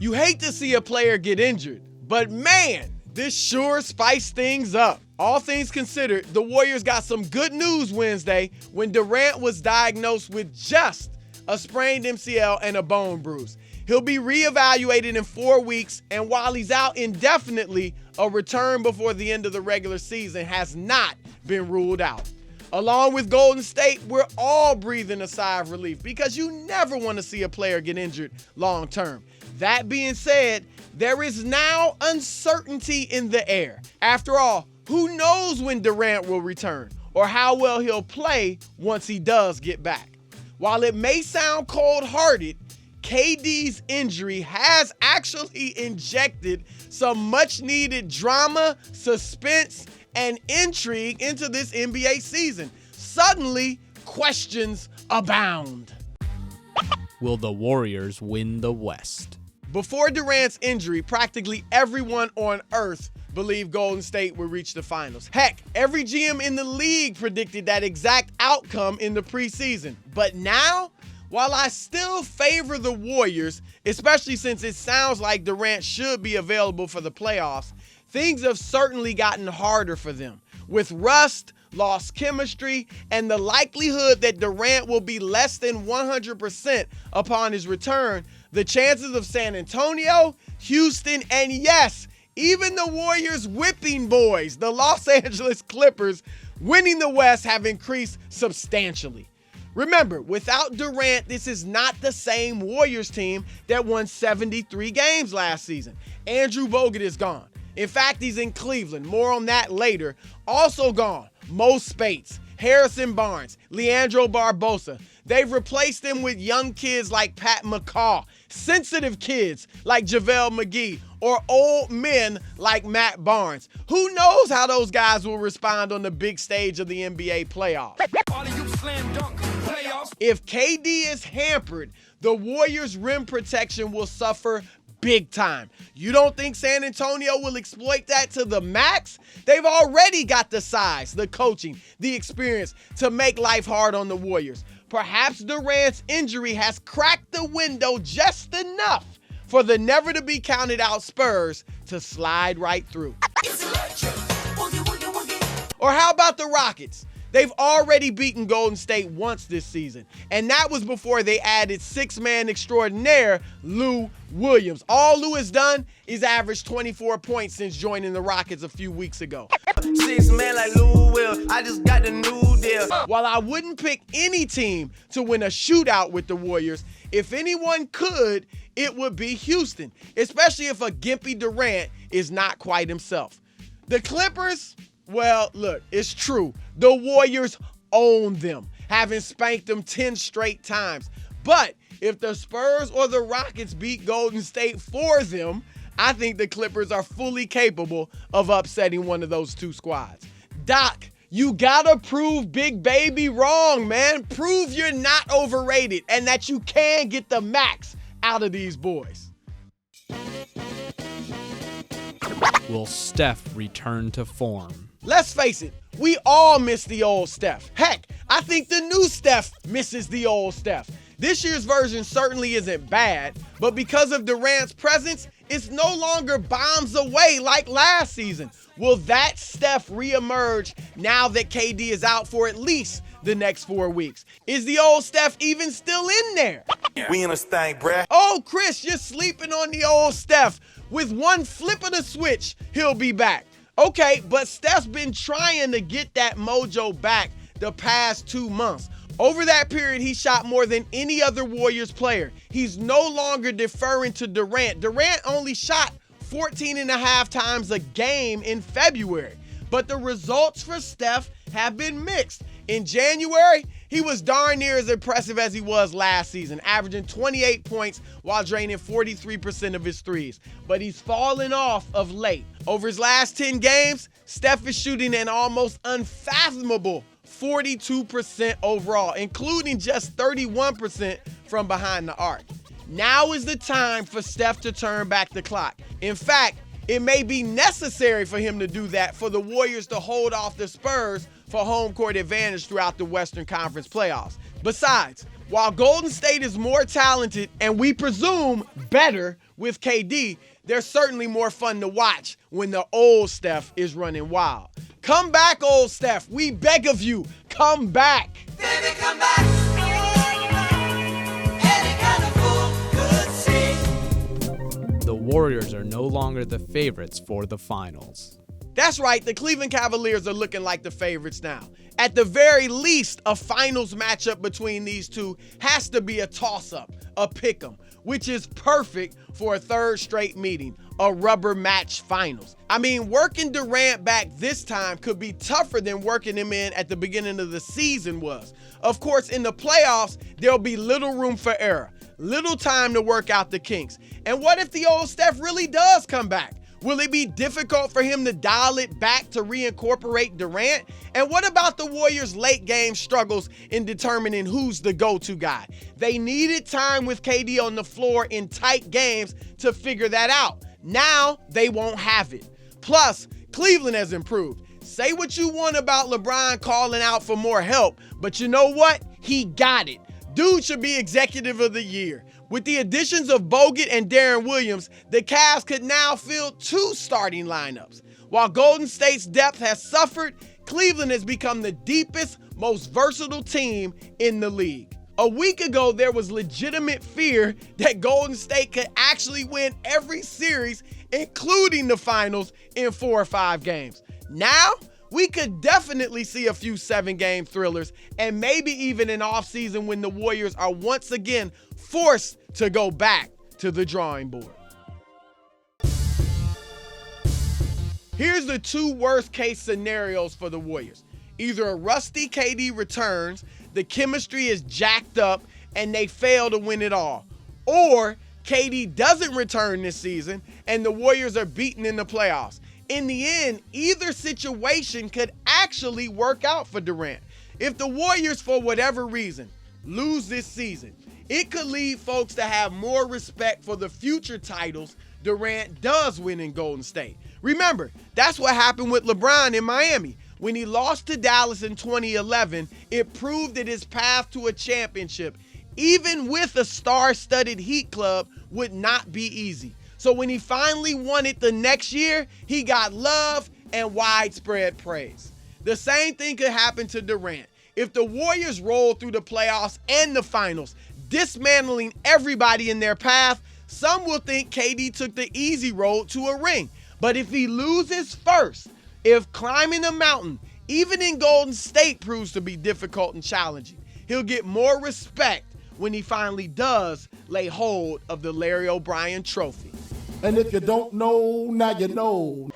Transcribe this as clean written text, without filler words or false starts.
You hate to see a player get injured, but man, this sure spiced things up. All things considered, the Warriors got some good news Wednesday when Durant was diagnosed with just a sprained MCL and a bone bruise. He'll be reevaluated in 4 weeks, and while he's out indefinitely, a return before the end of the regular season has not been ruled out. Along with Golden State, we're all breathing a sigh of relief because you never want to see a player get injured long term. That being said, there is now uncertainty in the air. After all, who knows when Durant will return or how well he'll play once he does get back. While it may sound cold-hearted, KD's injury has actually injected some much-needed drama, suspense, and intrigue into this NBA season. Suddenly, questions abound. Will the Warriors win the West? Before Durant's injury, practically everyone on earth believed Golden State would reach the finals. Heck, every GM in the league predicted that exact outcome in the preseason. But now, while I still favor the Warriors, especially since it sounds like Durant should be available for the playoffs, things have certainly gotten harder for them. With rust, lost chemistry, and the likelihood that Durant will be less than 100% upon his return, the chances of San Antonio, Houston, and yes, even the Warriors' whipping boys, the Los Angeles Clippers, winning the West have increased substantially. Remember, without Durant, this is not the same Warriors team that won 73 games last season. Andrew Bogut is gone. In fact, he's in Cleveland. More on that later. Also gone, Mo Spates, Harrison Barnes, Leandro Barbosa. They've replaced them with young kids like Pat McCaw, sensitive kids like JaVale McGee, or old men like Matt Barnes. Who knows how those guys will respond on the big stage of the NBA playoffs? If KD is hampered, the Warriors' rim protection will suffer big time. You don't think San Antonio will exploit that to the max? They've already got the size, the coaching, the experience to make life hard on the Warriors. Perhaps Durant's injury has cracked the window just enough for the never-to-be-counted-out Spurs to slide right through. Or how about the Rockets? They've already beaten Golden State once this season, and that was before they added six-man extraordinaire Lou Williams. All Lou has done is average 24 points since joining the Rockets a few weeks ago. Six man like Lou Will, I just got the new deal. While I wouldn't pick any team to win a shootout with the Warriors, if anyone could, it would be Houston, especially if a gimpy Durant is not quite himself. The Clippers, well, look, it's true. The Warriors own them, having spanked them 10 straight times. But if the Spurs or the Rockets beat Golden State for them, I think the Clippers are fully capable of upsetting one of those two squads. Doc, you gotta prove Big Baby wrong, man. Prove you're not overrated and that you can get the max out of these boys. Will Steph return to form? Let's face it, we all miss the old Steph. Heck, I think the new Steph misses the old Steph. This year's version certainly isn't bad, but because of Durant's presence, it's no longer bombs away like last season. Will that Steph reemerge now that KD is out for at least the next 4 weeks? Is the old Steph even still in there? We in a stank, bruh. Oh, Chris, you're sleeping on the old Steph. With one flip of the switch, he'll be back. Okay, but Steph's been trying to get that mojo back the past 2 months. Over that period, he shot more than any other Warriors player. He's no longer deferring to Durant. Durant only shot 14.5 times a game in February. But the results for Steph have been mixed. In January, he was darn near as impressive as he was last season, averaging 28 points while draining 43% of his threes. But he's fallen off of late. Over his last 10 games, Steph is shooting an almost unfathomable 42% overall, including just 31% from behind the arc. Now is the time for Steph to turn back the clock. In fact, it may be necessary for him to do that for the Warriors to hold off the Spurs for home court advantage throughout the Western Conference playoffs. Besides, While Golden State is more talented and we presume better with KD, they're certainly more fun to watch when the old Steph is running wild. Come back, old Steph. We beg of you, come back. Baby, come back. Any kind of fool could see. The Warriors are no longer the favorites for the finals. That's right, the Cleveland Cavaliers are looking like the favorites now. At the very least, a finals matchup between these two has to be a toss-up, a pick'em, which is perfect for a third straight meeting, a rubber match finals. I mean, working Durant back this time could be tougher than working him in at the beginning of the season was. Of course, in the playoffs, there'll be little room for error, little time to work out the kinks. And what if the old Steph really does come back? Will it be difficult for him to dial it back to reincorporate Durant? And what about the Warriors' late game struggles in determining who's the go-to guy? They needed time with KD on the floor in tight games to figure that out. Now they won't have it. Plus, Cleveland has improved. Say what you want about LeBron calling out for more help, but you know what? He got it. Dude should be Executive of the Year. With the additions of Bogut and Darren Williams, the Cavs could now field 2 starting lineups. While Golden State's depth has suffered, Cleveland has become the deepest, most versatile team in the league. A week ago, there was legitimate fear that Golden State could actually win every series, including the finals, in 4 or 5 games. Now, we could definitely see a few 7-game thrillers and maybe even an offseason when the Warriors are once again forced to go back to the drawing board. Here's the 2 worst-case scenarios for the Warriors. Either a rusty KD returns, the chemistry is jacked up, and they fail to win it all. Or KD doesn't return this season, and the Warriors are beaten in the playoffs. In the end, either situation could actually work out for Durant. If the Warriors, for whatever reason, lose this season, it could lead folks to have more respect for the future titles Durant does win in Golden State. Remember, that's what happened with LeBron in Miami. When he lost to Dallas in 2011, it proved that his path to a championship, even with a star-studded Heat club, would not be easy. So when he finally won it the next year, he got love and widespread praise. The same thing could happen to Durant. If the Warriors roll through the playoffs and the finals, dismantling everybody in their path, some will think KD took the easy road to a ring. But if he loses first, if climbing a mountain, even in Golden State, proves to be difficult and challenging, he'll get more respect when he finally does lay hold of the Larry O'Brien trophy. And if you don't know, now you know.